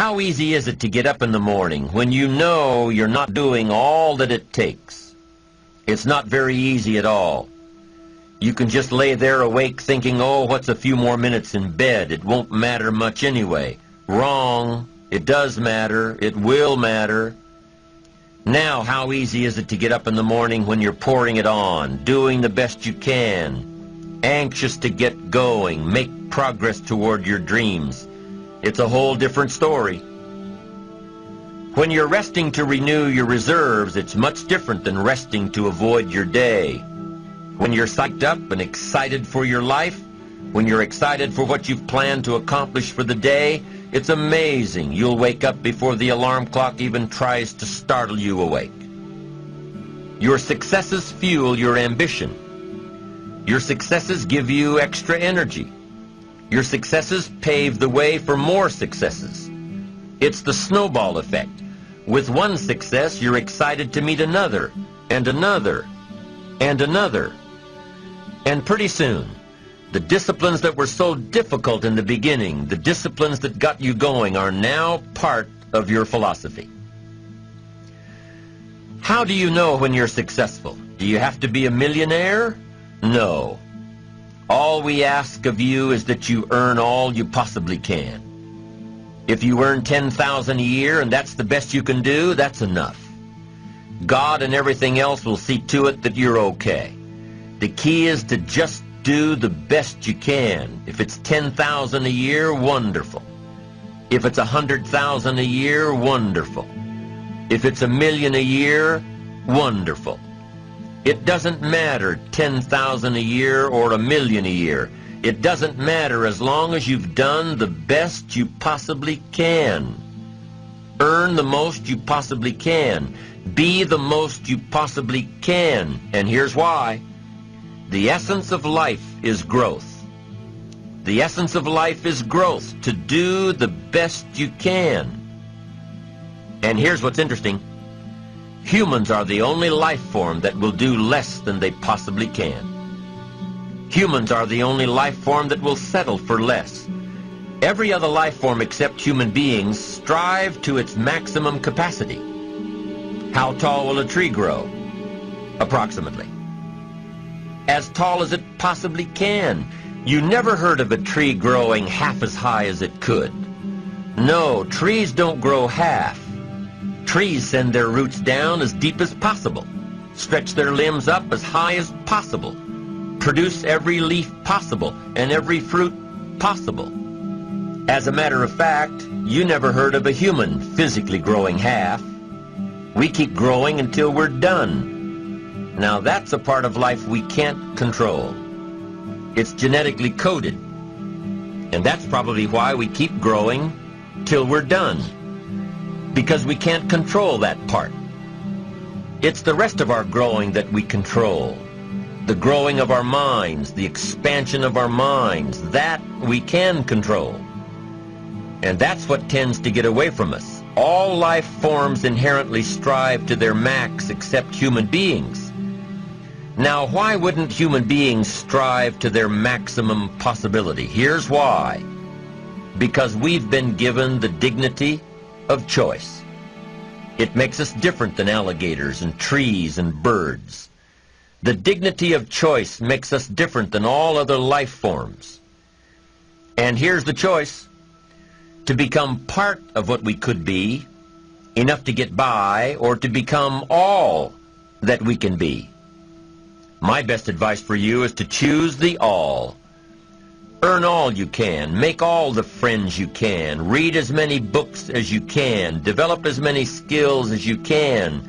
How easy is it to get up in the morning when you know you're not doing all that it takes? It's not very easy at all. You can just lay there awake thinking, oh, what's a few more minutes in bed? It won't matter much anyway. Wrong. It does matter. It will matter. Now, how easy is it to get up in the morning when you're pouring it on, doing the best you can, anxious to get going, make progress toward your dreams? It's a whole different story. When you're resting to renew your reserves, it's much different than resting to avoid your day. When you're psyched up and excited for your life, when you're excited for what you've planned to accomplish for the day, it's amazing. You'll wake up before the alarm clock even tries to startle you awake. Your successes fuel your ambition. Your successes give you extra energy. Your successes pave the way for more successes. It's the snowball effect. With one success, you're excited to meet another, and another, and another. And pretty soon, the disciplines that were so difficult in the beginning, the disciplines that got you going, are now part of your philosophy. How do you know when you're successful? Do you have to be a millionaire? No. All we ask of you is that you earn all you possibly can. If you earn $10,000 a year and that's the best you can do, that's enough. God and everything else will see to it that you're okay. The key is to just do the best you can. If it's $10,000 a year, wonderful. If it's $100,000 a year, wonderful. If it's $1 million a year, wonderful. It doesn't matter $10,000 a year or $1 million a year. It doesn't matter as long as you've done the best you possibly can. Earn the most you possibly can. Be the most you possibly can. And here's why. The essence of life is growth. The essence of life is growth, to do the best you can. And here's what's interesting. Humans are the only life form that will do less than they possibly can. Humans are the only life form that will settle for less. Every other life form except human beings strive to its maximum capacity. How tall will a tree grow? Approximately. As tall as it possibly can. You never heard of a tree growing half as high as it could. No, trees don't grow half. Trees send their roots down as deep as possible, stretch their limbs up as high as possible, produce every leaf possible and every fruit possible. As a matter of fact, you never heard of a human physically growing half. We keep growing until we're done. Now that's a part of life we can't control. It's genetically coded. And that's probably why we keep growing till we're done. Because we can't control that part. It's the rest of our growing that we control. The growing of our minds, the expansion of our minds, that we can control. And that's what tends to get away from us. All life forms inherently strive to their max except human beings. Now, why wouldn't human beings strive to their maximum possibility? Here's why. Because we've been given the dignity of choice. It makes us different than alligators and trees and birds. The dignity of choice makes us different than all other life forms. And here's the choice. To become part of what we could be, enough to get by, or to become all that we can be. My best advice for you is to choose the all. Earn all you can, make all the friends you can, read as many books as you can, develop as many skills as you can,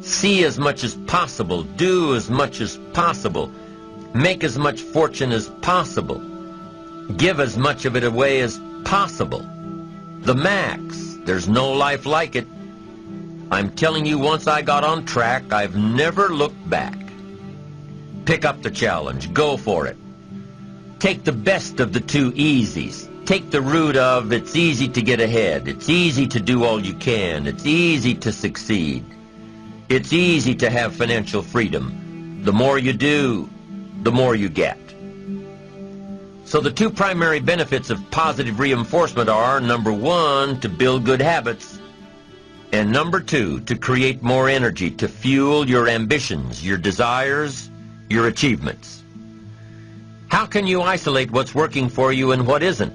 see as much as possible, do as much as possible, make as much fortune as possible, give as much of it away as possible. The max. There's no life like it. I'm telling you, once I got on track, I've never looked back. Pick up the challenge. Go for it. Take the best of the two easies. Take the root of it's easy to get ahead. It's easy to do all you can. It's easy to succeed. It's easy to have financial freedom. The more you do, the more you get. So the two primary benefits of positive reinforcement are, number one, to build good habits, and number two, to create more energy to fuel your ambitions, your desires, your achievements. How can you isolate what's working for you and what isn't?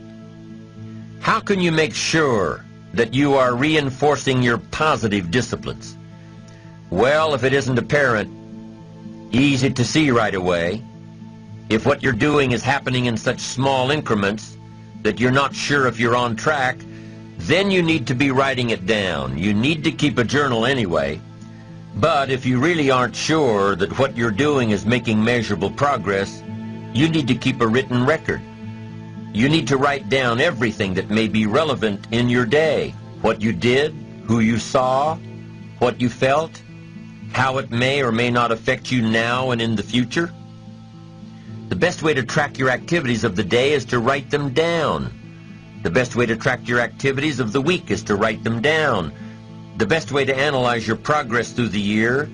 How can you make sure that you are reinforcing your positive disciplines? Well, if it isn't apparent, easy to see right away, if what you're doing is happening in such small increments that you're not sure if you're on track, then you need to be writing it down. You need to keep a journal anyway. But if you really aren't sure that what you're doing is making measurable progress, you need to keep a written record. You need to write down everything that may be relevant in your day. What you did, who you saw, what you felt, how it may or may not affect you now and in the future. The best way to track your activities of the day is to write them down. The best way to track your activities of the week is to write them down. The best way to analyze your progress through the year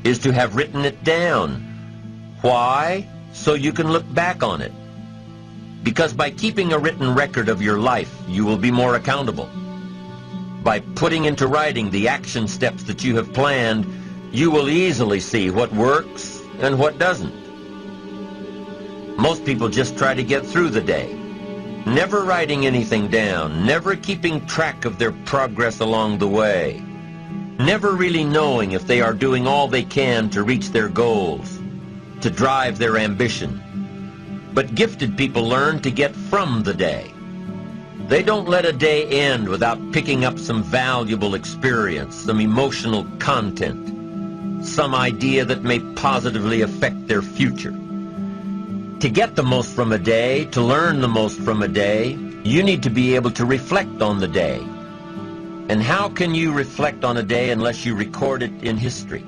is to have written it down. Why? So you can look back on it. Because by keeping a written record of your life, you will be more accountable. By putting into writing the action steps that you have planned, you will easily see what works and what doesn't. Most people just try to get through the day, never writing anything down, never keeping track of their progress along the way, never really knowing if they are doing all they can to reach their goals, to drive their ambition. But gifted people learn to get from the day. They don't let a day end without picking up some valuable experience, some emotional content, some idea that may positively affect their future. To get the most from a day, to learn the most from a day, you need to be able to reflect on the day. And how can you reflect on a day unless you record it in history?